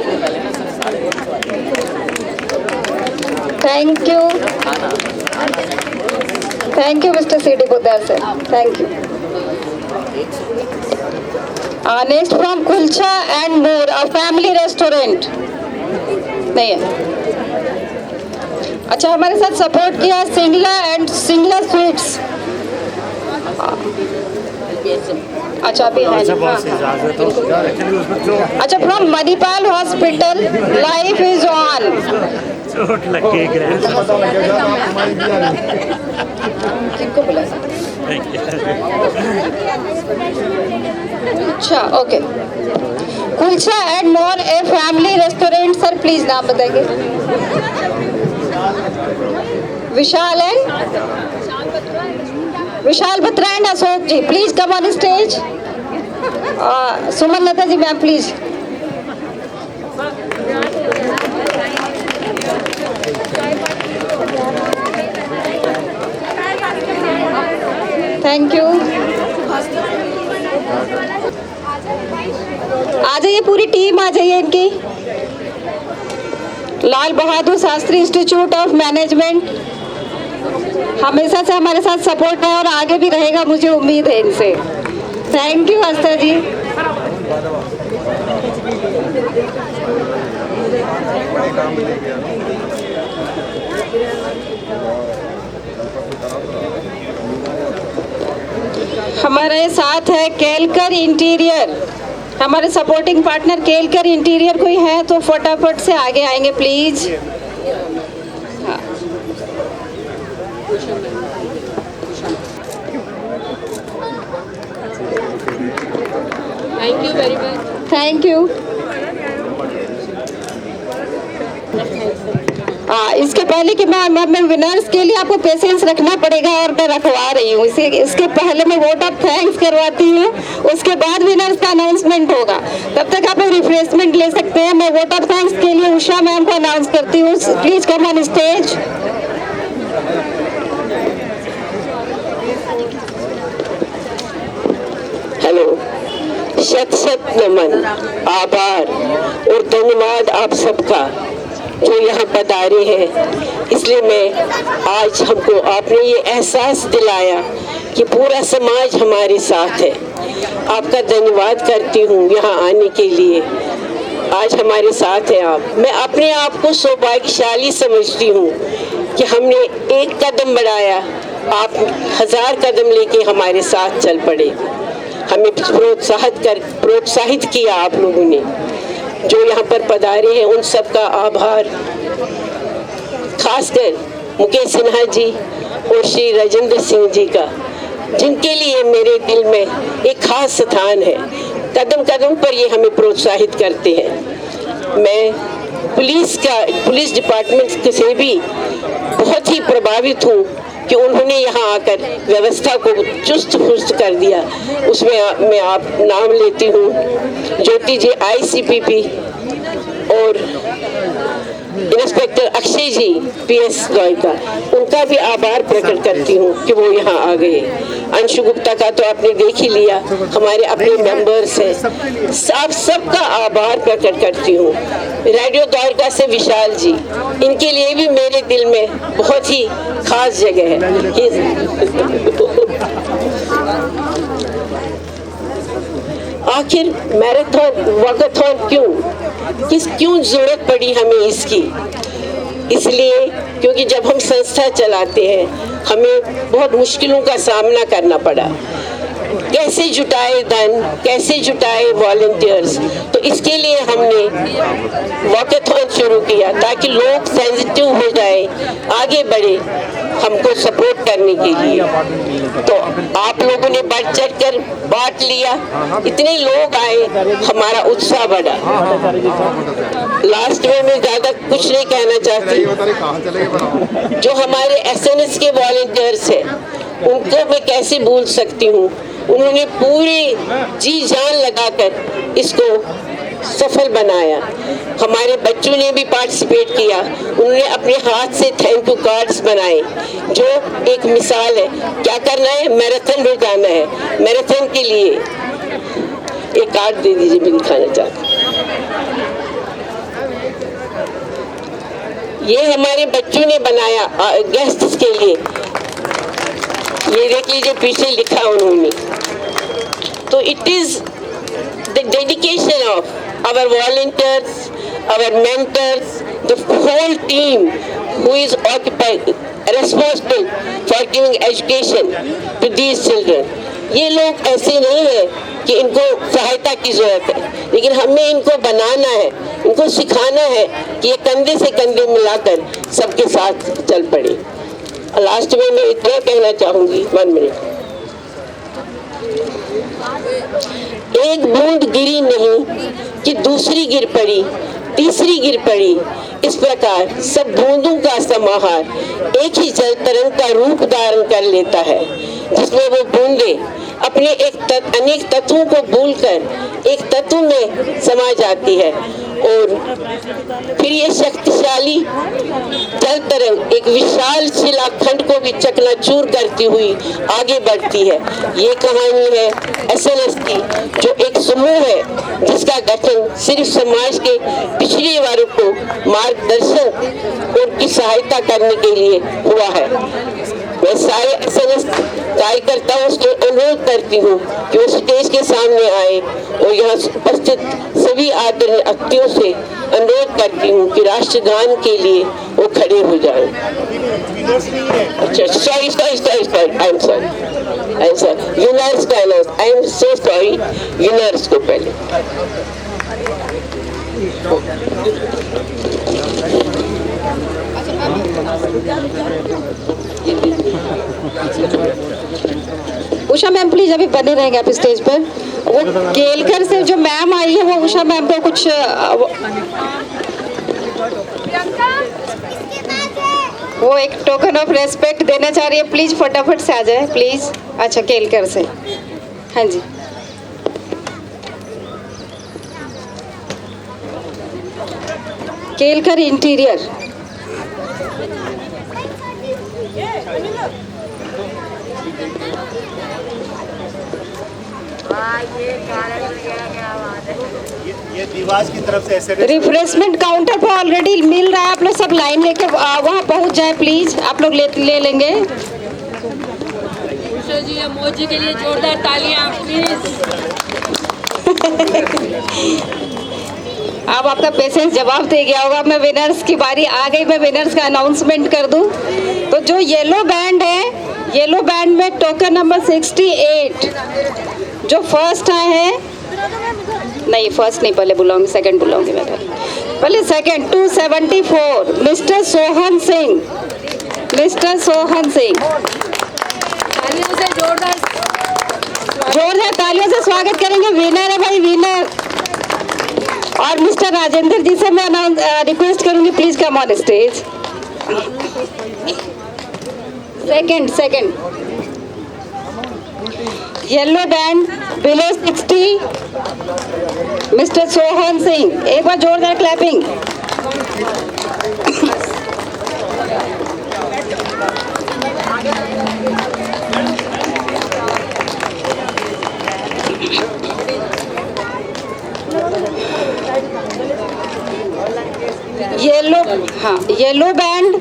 Thank you. Thank you, Mr. C.D. Poddar sir. Thank you. Next from Kulcha and More, a family restaurant. नहीं है. अच्छा, हमारे साथ सपोर्ट किया सिंगला एंड सिंगला स्वीट्स. अच्छा अभी है. अच्छा, from Manipal hospital, life is on. चोट लगेगी. किनको बुला? अच्छा, okay. Kulcha and more a family restaurant. Sir please नाम बताएंगे. Vishal Batra and Ashok ji, please come on stage. Suman Lata ji ma'am please. Thank you. आ जाइए, पूरी टीम आ जाइए इनकी. Lal Bahadur Shastri institute of management हमेशा से हमारे साथ सपोर्ट है और आगे भी रहेगा, मुझे उम्मीद है इनसे. थैंक यू अस्था जी. हमारे साथ है केलकर इंटीरियर. हमारे सपोर्टिंग पार्टनर केलकर इंटीरियर कोई है तो फटाफट से आगे आएंगे please. Thank you very much. Thank you. इसके पहले कि मैं विनर्स के लिए आपको पेशेंस रखना पड़ेगा और मैं रखवा रही हूँ. इसके पहले मैं वोट ऑफ थैंक्स करवाती हूँ, उसके बाद विनर्स का अनाउंसमेंट होगा. तब तक आप रिफ्रेशमेंट ले सकते हैं. मैं वोट ऑफ थैंक्स के लिए उषा मैम को अनाउंस करती हूँ. Please come on stage. Hello, शत शत नमन, आभार और धन्यवाद आप सबका जो यहाँ पधारे हैं. इसलिए मैं आज हमको आपने ये एहसास दिलाया कि पूरा समाज हमारे साथ है. आपका धन्यवाद करती हूँ यहाँ आने के लिए. आज हमारे साथ हैं आप. मैं अपने आप को सौभाग्यशाली समझती हूँ कि हमने एक कदम बढ़ाया, आप 1000 कदम लेके हमारे साथ चल पड़े. हमें प्रोत्साहित किया आप लोगों ने. जो यहाँ पर पधारे हैं उन सब का आभार. खासकर मुकेश सिन्हा जी और श्री राजेंद्र सिंह जी का, जिनके लिए मेरे दिल में एक खास स्थान है. कदम कदम पर ये हमें प्रोत्साहित करते हैं. मैं पुलिस डिपार्टमेंट से भी बहुत ही प्रभावित हूँ कि उन्होंने यहाँ आकर व्यवस्था को चुस्त फुस्त कर दिया. उसमें मैं आप नाम लेती हूँ ज्योति जी ICPP और इंस्पेक्टर अक्षय जी PS गोयका. उनका भी आभार प्रकट करती हूँ कि वो यहाँ आ गए. अंशु गुप्ता का तो आपने देख ही लिया, हमारे अपने मेंबर्स हैं. आप सबका आभार प्रकट करती हूँ. रेडियो द्वारका से विशाल जी, इनके लिए भी मेरे दिल में बहुत ही खास जगह है. आखिर मैराथन वॉकाथॉन क्यों जरूरत पड़ी हमें इसकी? इसलिए क्योंकि जब हम संस्था चलाते हैं हमें बहुत मुश्किलों का सामना करना पड़ा. कैसे जुटाए धन, कैसे जुटाए वॉलंटियर्स. तो इसके लिए हमने वॉकाथॉन शुरू किया ताकि लोग सेंसिटिव हो जाए, आगे बढ़े हमको सपोर्ट करने के लिए. तो आप लोगों ने बढ़ चढ़ कर बांट लिया, इतने लोग आए, हमारा उत्साह बढ़ा. लास्ट में मैं ज्यादा कुछ नहीं कहना चाहती. जो हमारे SNS के वॉलंटियर्स हैं उनको मैं कैसे भूल सकती हूँ. उन्होंने पूरी जी जान लगाकर इसको सफल बनाया. हमारे बच्चों ने भी पार्टिसिपेट किया. उन्होंने अपने हाथ से थैंक यू कार्ड्स बनाए जो एक मिसाल है. क्या करना है? मैराथन में जाना है. मैराथन के लिए एक कार्ड दे दीजिए, मैं दिखाना चाहती हूँ. ये हमारे बच्चों ने बनाया गेस्ट्स के लिए। ये देख लीजिए पीछे लिखा उन्होंने। तो it is the dedication of our volunteers, our mentors, the whole team who is occupied responsible for giving education to these children. ये लोग ऐसे नहीं है कि इनको सहायता की जरूरत है, लेकिन हमें इनको बनाना है, इनको सिखाना है कि ये कंधे से कंधे मिलाकर सबके साथ चल पड़े। लास्ट में मैं इतना कहना चाहूंगी, 1 मिनट। एक बूंद गिरी नहीं कि दूसरी गिर पड़ी, तीसरी गिर पड़ी। इस प्रकार सब बूंदों का समाहार एक ही जल तरंग का रूप धारण कर लेता है, जिसमें वो बूंदे अपने अनेक तत्वों को भूलकर एक तत्व में समा जाती है और फिर ये शक्तिशाली जल तरंग एक विशाल शिलाखंड को भी चकनाचूर करती हुई आगे बढ़ती है। ये कहानी है एसएनएस की, जो एक समूह है जिसका गठन सिर्फ समाज के पिछड़े वर्ग को मार्गदर्शन और उनकी सहायता करने के लिए हुआ है। मैं सारे एसएनएस कार्यकर्ताओं से अनुरोध करती हूँ कि वो स्टेज के सामने आए और यहाँ उपस्थित सभी आदरणीय अतिथियों से अनुरोध करती हूँ कि राष्ट्रगान के लिए वो खड़े हो जाएं। अच्छा, sorry, I am sorry, winners का announce, I am so sorry, winners को पहले। उषा मैम प्लीज अभी बने रहेंगे आप स्टेज पर। वो केलकर से जो मैम आई है वो उषा मैम को कुछ वो एक टोकन ऑफ रेस्पेक्ट देना चाह रही है, प्लीज फटाफट से आ जाए प्लीज। अच्छा, केलकर से, हाँ जी। केलकर इंटीरियर। ये दिवास की तरफ से ऐसे रिफ्रेशमेंट काउंटर पर ऑलरेडी मिल रहा है, आप लोग सब लाइन लेके वहाँ पहुँच जाए प्लीज। आप लोग ले लेंगे। उषा जी, अमोद जी के लिए जोरदार तालियां प्लीज। अब आपका पेशेंस जवाब दे गया होगा। मैं विनर्स की बारी आ गई, मैं विनर्स का अनाउंसमेंट कर दूं। तो जो येलो बैंड है, येलो बैंड में टोकन नंबर 68 जो फर्स्ट आए हैं, नहीं फर्स्ट नहीं, पहले बुलाऊंगी, सेकंड बुलाऊंगी मैं पहले second 274 mister Sohan Singh. Mister Sohan Singh, तालियों से जोरदार तालियों से स्वागत करेंगे। विनर है भाई, विनर। और मिस्टर राजेंद्र जी से मैं रिक्वेस्ट करूंगी please come on stage. Second yellow band below 60 mister Sohan Singh. एक बार जोरदार clapping. Yellow band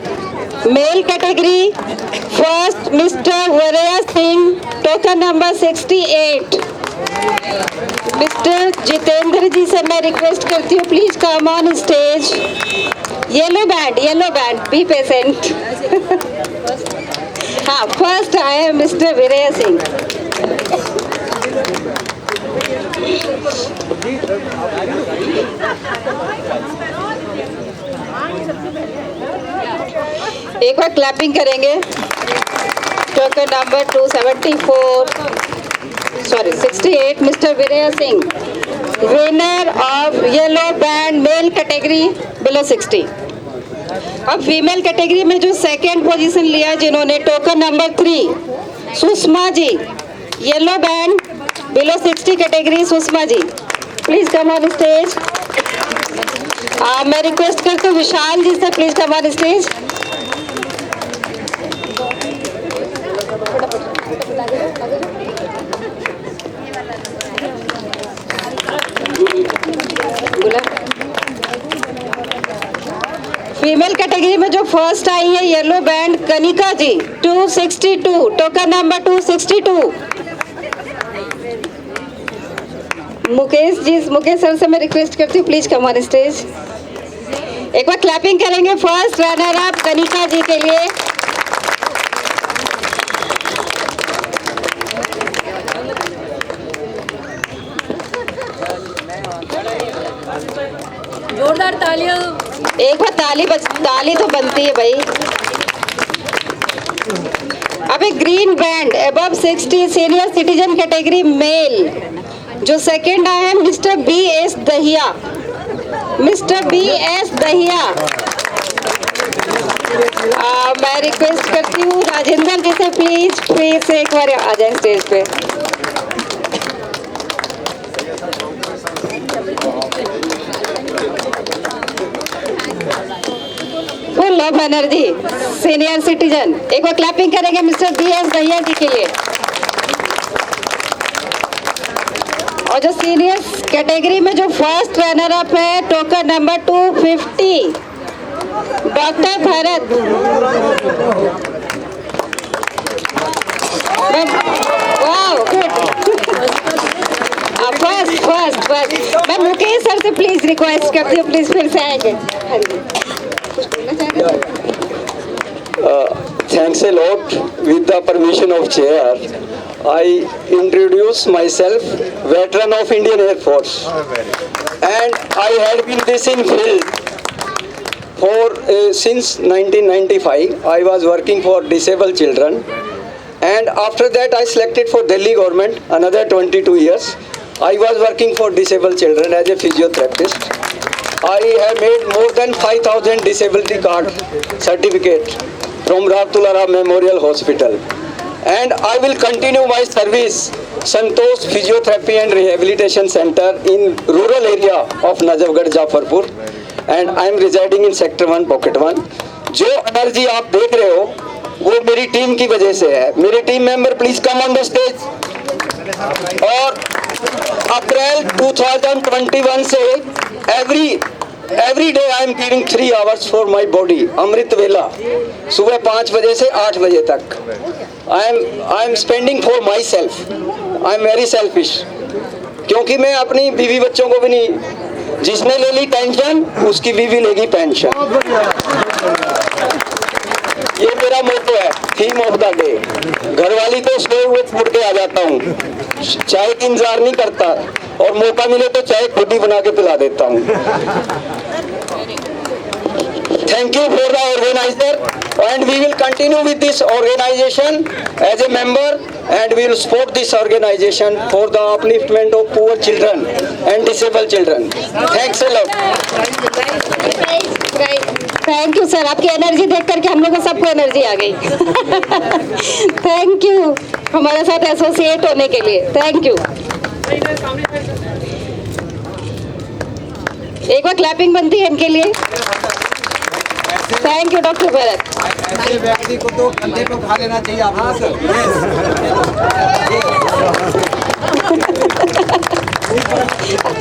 male category first mister Varya Singh, token number 68। Mister Jitendra ji से मैं रिक्वेस्ट करती हूँ please come on stage. Yellow band be patient. हाँ, फर्स्ट आए मिस्टर वरया सिंह। एक बार क्लैपिंग करेंगे। Token number 68 mister Virya Singh, winner of yellow band male category below 60। अब फीमेल कैटेगरी में जो सेकेंड पोजीशन लिया जिन्होंने, token number 3 Sushma ji, yellow band below 60 category. Sushma ji please come on stage. मैं रिक्वेस्ट करती हूँ विशाल जी से please come on stage. Female category में जो फर्स्ट आई है yellow band Kanika ji 262, token number 262। Mukesh ji, Mukesh sir से मैं रिक्वेस्ट करती हूँ प्लीज कम ऑन स्टेज। एक बार क्लैपिंग करेंगे फर्स्ट रनर अप कनिका जी के लिए। जोरदार तालियां। एक बार ताली तो बनती है भाई। अब एक green band above 60 senior citizen category mail, जो सेकंड आया है mister BS Dahiya. Mister BS Dahiya, मैं रिक्वेस्ट करती हूँ राजेंद्र जी से प्लीज से एक बार आ जाए स्टेज पे। Full of energy senior citizen. एक बार क्लैपिंग करेंगे मिस्टर BS दहिया जी के लिए। और जो सीनियर कैटेगरी में जो फर्स्ट रनर अप है token number 250 doctor Bharat. Wow good. First मैं मुकेश सर से प्लीज रिक्वेस्ट करती हूँ, प्लीज फिर से आएंगे। हाँ जी, कुछ बोलना चाह रहे हैं? Thanks a lot. With the permission of chair, I introduce myself, veteran of Indian Air Force, and I had been this in field for since 1995. I was working for disabled children, and after that I selected for Delhi government. Another 22 years, I was working for disabled children as a physiotherapist. I have made more than 5,000 disability card certificate from Rabtullara Memorial Hospital, and I will continue my service Santosh Physiotherapy and Rehabilitation Center in rural area of Najafgarh Jafarpur, and I am residing in Sector 1 Pocket 1. जो एनर्जी आप देख रहे हो वो मेरी टीम की वजह से है। मेरे team member please come on the stage. और अप्रैल 2021 से every day I am giving 3 hours for my body, अमृत वेला, सुबह 5 बजे से 8 बजे तक। I am spending for myself. I am very selfish, क्योंकि मैं अपनी बीवी बच्चों को भी नहीं, जिसने ले ली टेंशन उसकी बीवी लेगी पेंशन। ये मेरा मोटो है, थीम ऑफ द डे। घरवाली को सोए हुए छोड़ के आ जाता हूँ, चाय की इंतजार नहीं करता, और मौका मिले तो चाय खुद ही बना के पिला देता हूँ। Thank you for the organizer, and we will continue with this organization as a member, and we will support this organization for the upliftment of poor children and disabled children. Thanks a lot. Thank you sir, आपकी एनर्जी देख करके हम लोग को सबको एनर्जी आ गई। थैंक यू हमारे साथ एसोसिएट होने के लिए, थैंक यू। एक बार क्लैपिंग बनती है इनके लिए। Thank you doctor Bharat. ऐसे व्यक्ति को तो कंधे पे उठा लेना चाहिए आपको सर।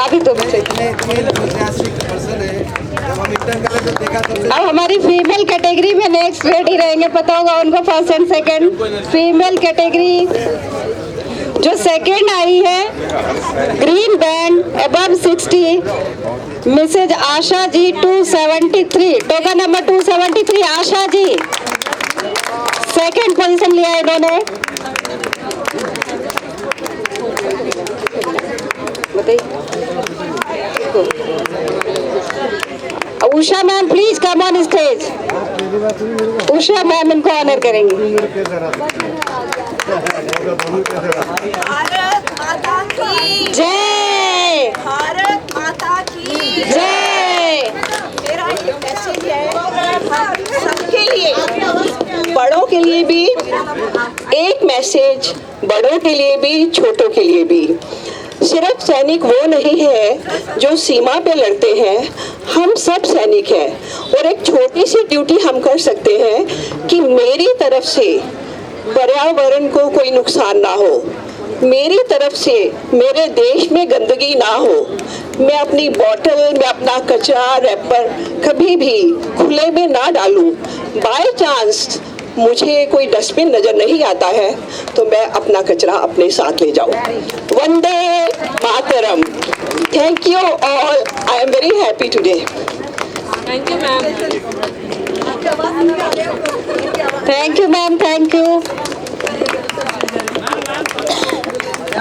अभी तो अब हमारी फीमेल कैटेगरी में नेक्स्ट रेडी रहेंगे, पता होगा उनको first and second. Female category जो सेकंड आई है green band above 60 Mrs Asha ji 273, token number 273 Asha ji second position लिया इन्होंने। Usha ma'am please come on stage. Usha ma'am इनको ऑनर करेंगी। भारत माता की जय, भारत माता की जय। मेरा ये मैसेज है सबके लिए, बड़ों के लिए भी एक मैसेज, बड़ों के लिए भी छोटों के लिए भी। सिर्फ सैनिक वो नहीं है जो सीमा पे लड़ते हैं, हम सब सैनिक हैं, और एक छोटी सी ड्यूटी हम कर सकते हैं कि मेरी तरफ से पर्यावरण को कोई नुकसान ना हो, मेरी तरफ से मेरे देश में गंदगी ना हो। मैं अपनी बॉटल में अपना कचरा रैपर कभी भी खुले में ना डालूं। बाय चांस मुझे कोई डस्टबिन नजर नहीं आता है तो मैं अपना कचरा अपने साथ ले जाऊं। वंदे मातरम। Thank you all. I am very happy today. Thank you ma'am. Thank you ma'am, thank you.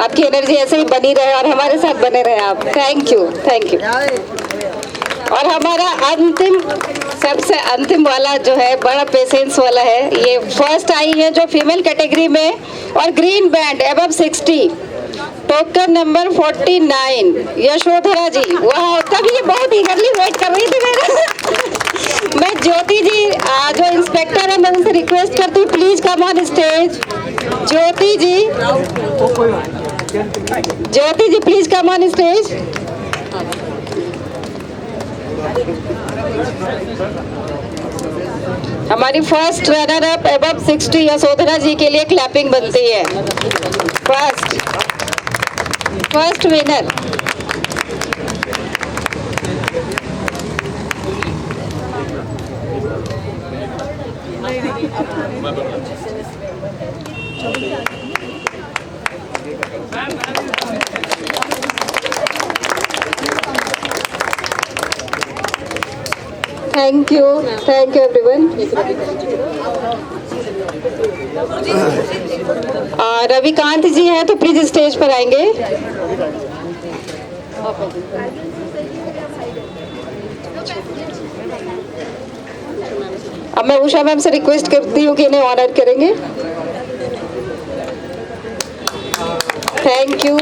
आपकी एनर्जी ऐसे ही बनी रहे और हमारे साथ बने रहे आप। Thank you, thank you. और हमारा अंतिम, सबसे अंतिम वाला जो है बड़ा पेशेंस वाला है, ये फर्स्ट आई है जो फीमेल कैटेगरी में और green band above 60, token number 49 Yashodhara ji. वाह, तभी ये बहुत ईगरली वेट कर रही थी मेरा। मैं ज्योति जी जो इंस्पेक्टर है, मैं उनसे रिक्वेस्ट करती हूँ please come on stage. Jyoti ji, Jyoti ji please come on stage. हमारी first runner up above 60 Yashodhara ji के लिए क्लैपिंग बनती है। First winner. Thank you everyone. Ravikant ji हैं तो प्लीज स्टेज पर आएंगे। अब मैं उषा मैम से रिक्वेस्ट करती हूँ कि इन्हें ऑनर करेंगे। Thank you.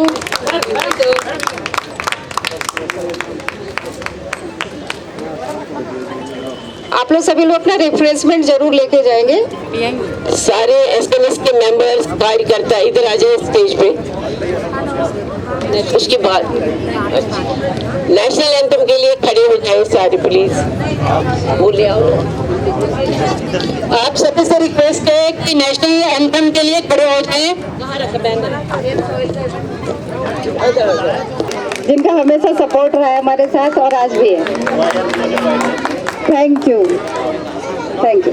आप लोग सभी लोग अपना रिफ्रेशमेंट जरूर लेके जाएंगे। सारे एसएमएस के मेंबर्स, कार्यकर्ता इधर आ जाए स्टेज पे। उसके बाद नेशनल एंथम के लिए खड़े हो जाए सारे, प्लीज बोले आओ। आप सभी से रिक्वेस्ट है कि नेशनल एंथम के लिए खड़े हो जाएं। जिनका हमेशा सपोर्ट रहा है हमारे साथ और आज भी है। Thank you, thank you.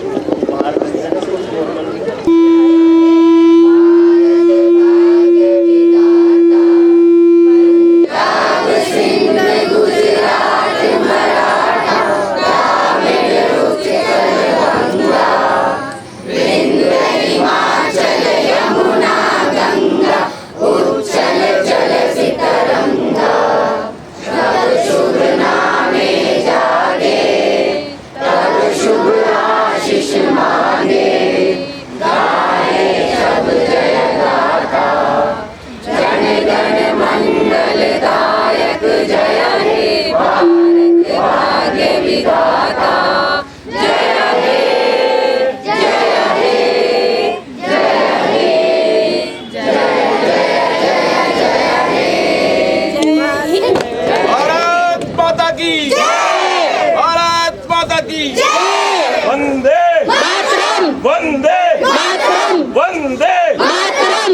Vande Mataram, Vande Mataram.